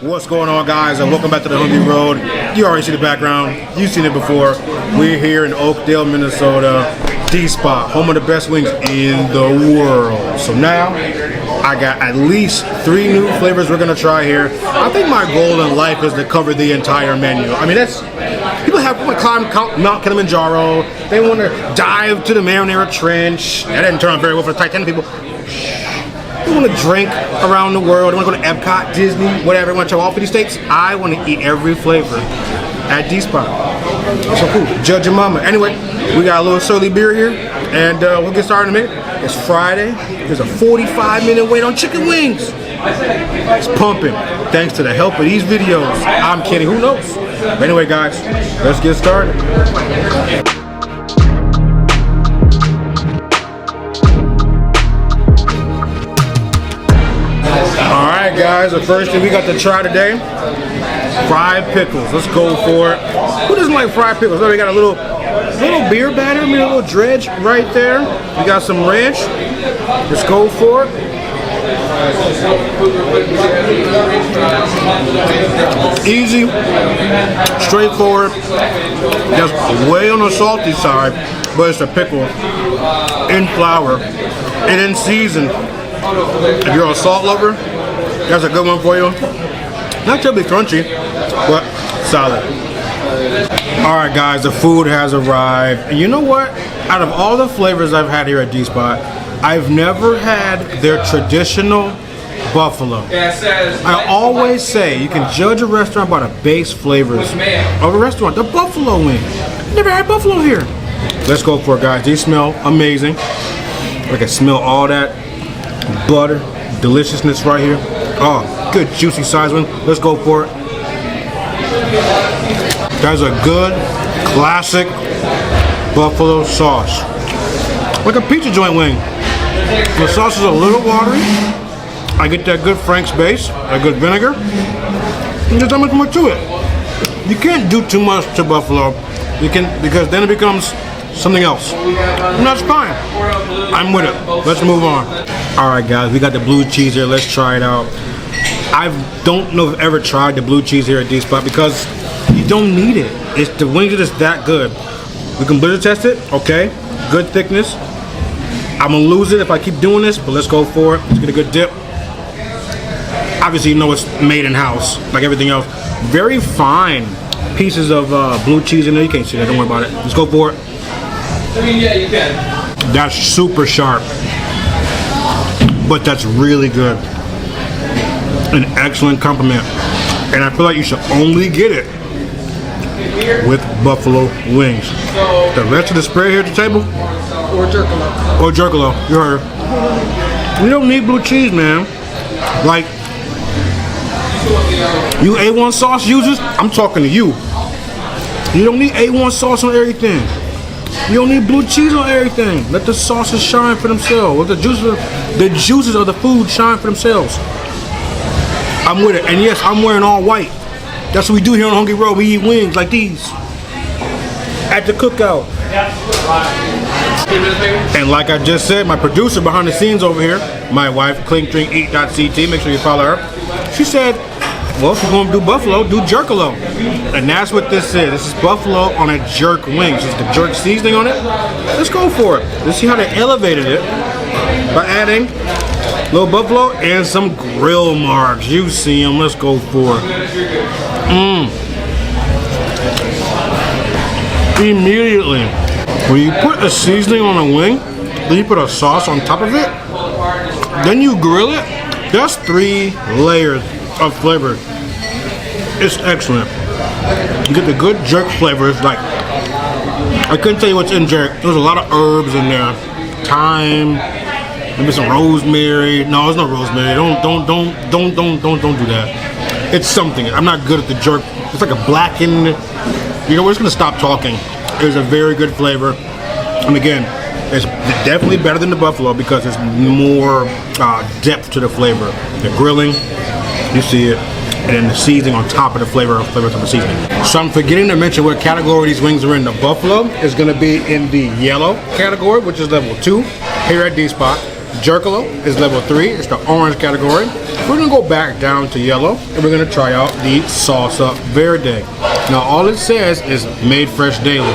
What's going on, guys, and welcome back to the Hungry Road. You already see the background. You've seen it before. We're here in Oakdale, Minnesota, D-Spot, home of the best wings in the world. So now, I got at least 3 new flavors we're going to try here. I think my goal in life is to cover the entire menu. I mean, that's... People have to climb Mount Kilimanjaro. They want to dive to the Marinara Trench. That didn't turn out very well for the Titanic people. They want to drink around the world. They want to go to Epcot, Disney, whatever. They want to try all 50 states. I want to eat every flavor at D-Spot. So cool. Judge your mama. Anyway, we got a little surly beer here, and we'll get started in a minute. It's Friday. There's a 45-minute wait on chicken wings. It's pumping. Thanks to the help of these videos. I'm kidding. Who knows? But anyway, guys, let's get started. Alright, guys, the first thing we got to try today, fried pickles. Let's go for it. Who doesn't like fried pickles? Oh, we got a little beer batter, a little dredge right there. We got some ranch. Let's go for it. Easy, straightforward, just way on the salty side, but it's a pickle in flour and in season. If you're a salt lover, that's a good one for you. Not terribly crunchy, but solid. Alright, guys, the food has arrived. And you know what? Out of all the flavors I've had here at D-Spot, I've never had their traditional buffalo. I always say you can judge a restaurant by the base flavors of a restaurant. The buffalo wing. Never had buffalo here. Let's go for it, guys. These smell amazing. I can smell all that butter, deliciousness right here. Oh, good juicy size one. Let's go for it. That's a good classic buffalo sauce. Like a pizza joint wing. The sauce is a little watery. I get that good Frank's base, a good vinegar. And there's not much more to it. You can't do too much to buffalo. You can, because then it becomes something else. And that's fine. I'm with it. Let's move on. Alright, guys, we got the blue cheese here. Let's try it out. I don't know if I've ever tried the blue cheese here at D-Spot because you don't need it. The wings are just that good. We can blizzard test it, okay? Good thickness. I'm gonna lose it if I keep doing this, but let's go for it. Let's get a good dip. Obviously, you know it's made in house, like everything else. Very fine pieces of blue cheese in there. You can't see that. Don't worry about it. Let's go for it. I mean, yeah, you can. That's super sharp, but that's really good. An excellent compliment, and I feel like you should only get it with buffalo wings. The rest of the spread here at the table. Or Jerkalo. Or Jerkalo, you heard her. You don't need blue cheese, man. Like, you A1 sauce users, I'm talking to you. You don't need A1 sauce on everything. You don't need blue cheese on everything. Let the sauces shine for themselves. Let the juices of the food shine for themselves. I'm with it. And yes, I'm wearing all white. That's what we do here on Hungry Road. We eat wings like these at the cookout. And like I just said, my producer behind the scenes over here, my wife, clinkdrinkeat.ct, make sure you follow her. She said, well, if you're going to do buffalo, do Jerkalo. And that's what this is. This is buffalo on a jerk wing. Just the jerk seasoning on it. Let's go for it. Let's see how they elevated it by adding a little buffalo and some grill marks. You see them. Let's go for it. Immediately, when you put a seasoning on a wing, then you put a sauce on top of it, then you grill it, that's 3 layers of flavor. It's excellent. You get the good jerk flavors. Like, I couldn't tell you what's in jerk. There's a lot of herbs in there. Thyme, maybe some rosemary. No, there's no rosemary. Don't do that. It's something. I'm not good at the jerk. It's like a blackened. You know, we're just gonna stop talking. It's a very good flavor, and again, it's definitely better than the buffalo because there's more depth to the flavor. The grilling, you see it, and then the seasoning on top of the flavors of the seasoning. So I'm forgetting to mention what category these wings are in. The buffalo is going to be in the yellow category, which is level 2 here at D-Spot. Jerkalo is level 3. It's the orange category. We're gonna go back down to yellow, and we're gonna try out the Salsa Verde. Now, all it says is made fresh daily.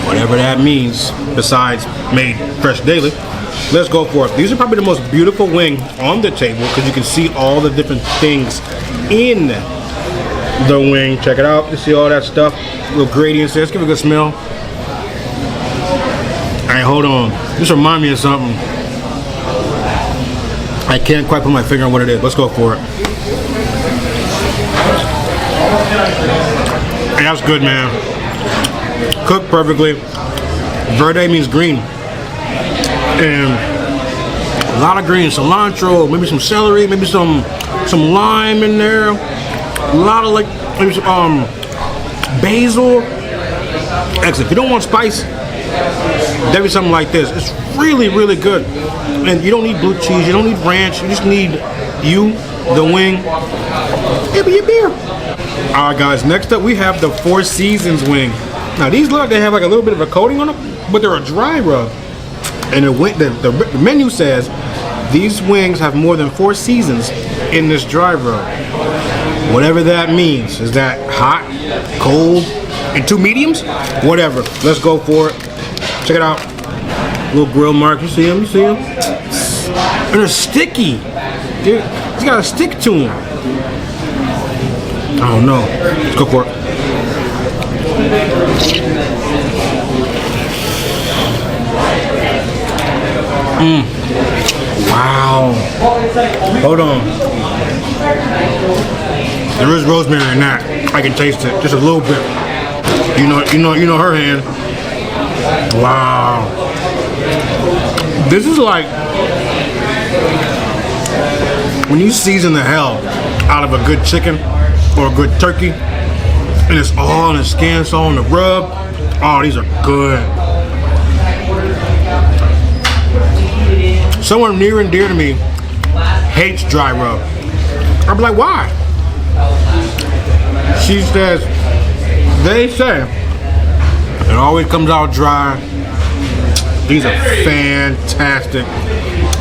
Whatever that means, besides made fresh daily. Let's go for it. These are probably the most beautiful wing on the table because you can see all the different things in the wing. Check it out. You see all that stuff. Little gradients there. Let's give it a good smell. Alright, hold on. This reminds me of something. I can't quite put my finger on what it is. Let's go for it. Hey, that's good, man. Cooked perfectly. Verde means green. And a lot of green. Cilantro, maybe some celery, maybe some lime in there. A lot of like maybe some basil. Excellent. If you don't want spice, there be something like this. It's really, really good. And you don't need blue cheese, you don't need ranch, you just need the wing, maybe your beer. Alright guys, next up we have the Four Seasons wing. Now these look like they have like a little bit of a coating on them, but they're a dry rub. And the menu says these wings have more than 4 seasons in this dry rub. Whatever that means. Is that hot, cold, and 2 mediums? Whatever. Let's go for it. Check it out. Little grill mark. You see them? You see them? And they're sticky. Dude, it's got a stick to them. I don't know. Let's go for it. Wow. Hold on. There is rosemary in that. I can taste it. Just a little bit. You know her hand. Wow. This is like when you season the hell out of a good chicken or a good turkey, and it's all in the skin, it's all in the rub. Oh, these are good. Someone near and dear to me hates dry rub. I'm like, why? She says, they say it always comes out dry. These are fantastic.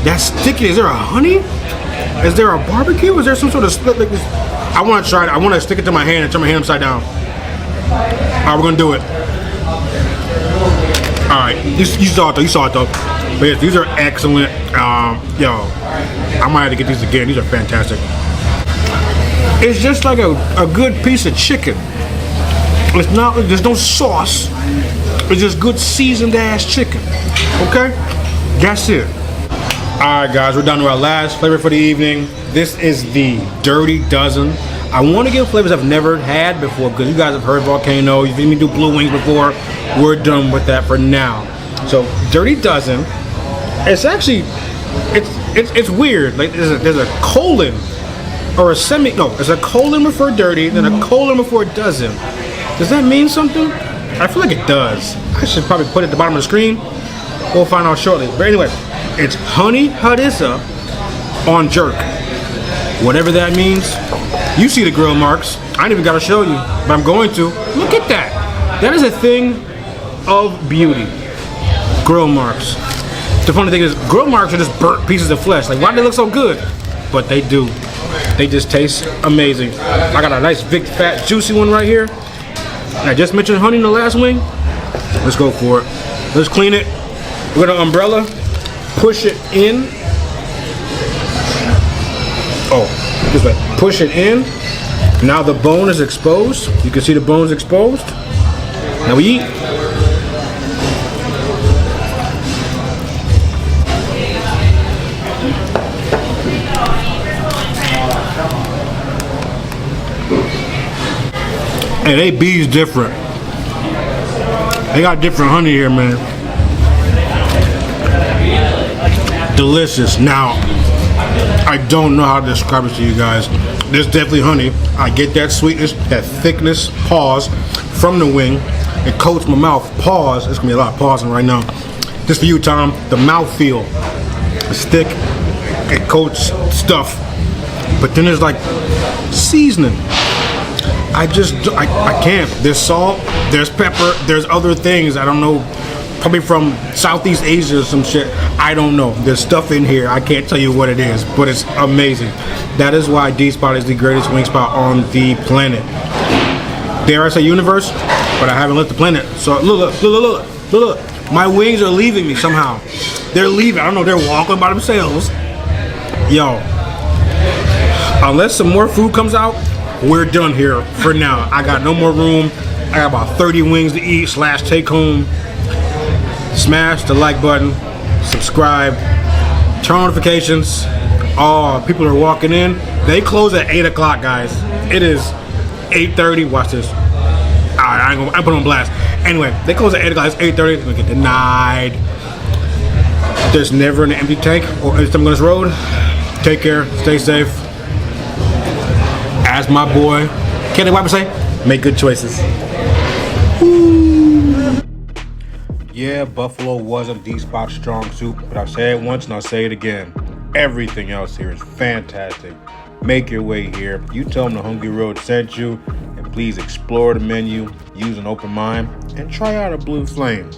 That's sticky. Is there a honey? Is there a barbecue? Is there some sort of split like this? I want to try it. I want to stick it to my hand and turn my hand upside down. Alright, we're gonna do it. Alright, you saw it though. But yes, these are excellent. Yo, I might have to get these again. These are fantastic. It's just like a good piece of chicken. It's not, there's no sauce. It's just good seasoned ass chicken. Okay? That's it. Alright guys, we're down to our last flavor for the evening. This is the Dirty Dozen. I want to give flavors I've never had before because you guys have heard volcano. You've seen me do blue wings before. We're done with that for now. So Dirty Dozen. It's actually, it's weird. Like there's a colon or a semi. No, there's a colon before dirty, then a colon before dozen. Does that mean something? I feel like it does. I should probably put it at the bottom of the screen. We'll find out shortly. But anyway, it's honey harissa on jerk. Whatever that means. You see the grill marks. I ain't even got to show you, but I'm going to. Look at that. That is a thing of beauty. Grill marks. The funny thing is, grill marks are just burnt pieces of flesh. Like, why do they look so good? But they do. They just taste amazing. I got a nice big fat juicy one right here. And I just mentioned honey in the last wing. Let's go for it. Let's clean it. We're gonna umbrella, push it in. Oh, this way. Push it in. Now the bone is exposed. You can see the bone's exposed. Now we eat. Hey, they bees different. They got different honey here, man. Delicious. Now, I don't know how to describe it to you guys. There's definitely honey. I get that sweetness, that thickness, pause, from the wing. It coats my mouth, pause. There's gonna be a lot of pausing right now. Just for you, Tom, the mouthfeel. It's thick, it coats stuff. But then there's like seasoning. I can't. There's salt, there's pepper, there's other things. I don't know Probably from Southeast Asia or some shit. I don't know. There's stuff in here. I can't tell you what it is, but it's amazing. That is why D-Spot is the greatest wing spot on the planet. Dare I say universe? But I haven't left the planet. So look. My wings are leaving me somehow. They're leaving. I don't know. They're walking by themselves. Yo. Unless some more food comes out, we're done here for now. I got no more room. I got about 30 wings to eat / take home. Smash the like button, subscribe, turn notifications. Oh, people are walking in. They close at 8 o'clock, guys. It is 8:30. Watch this. Alright, I put on blast. Anyway, they close at 8 o'clock. It's 8:30. It's gonna get denied. There's never an empty tank or anything on this road. Take care. Stay safe. As my boy Kenny Wiper say, make good choices. Yeah, Buffalo wasn't D-Spot's strong suit, but I've said it once and I'll say it again. Everything else here is fantastic. Make your way here. You tell them the Hungry Road sent you, and please explore the menu, use an open mind, and try out a Blue Flame.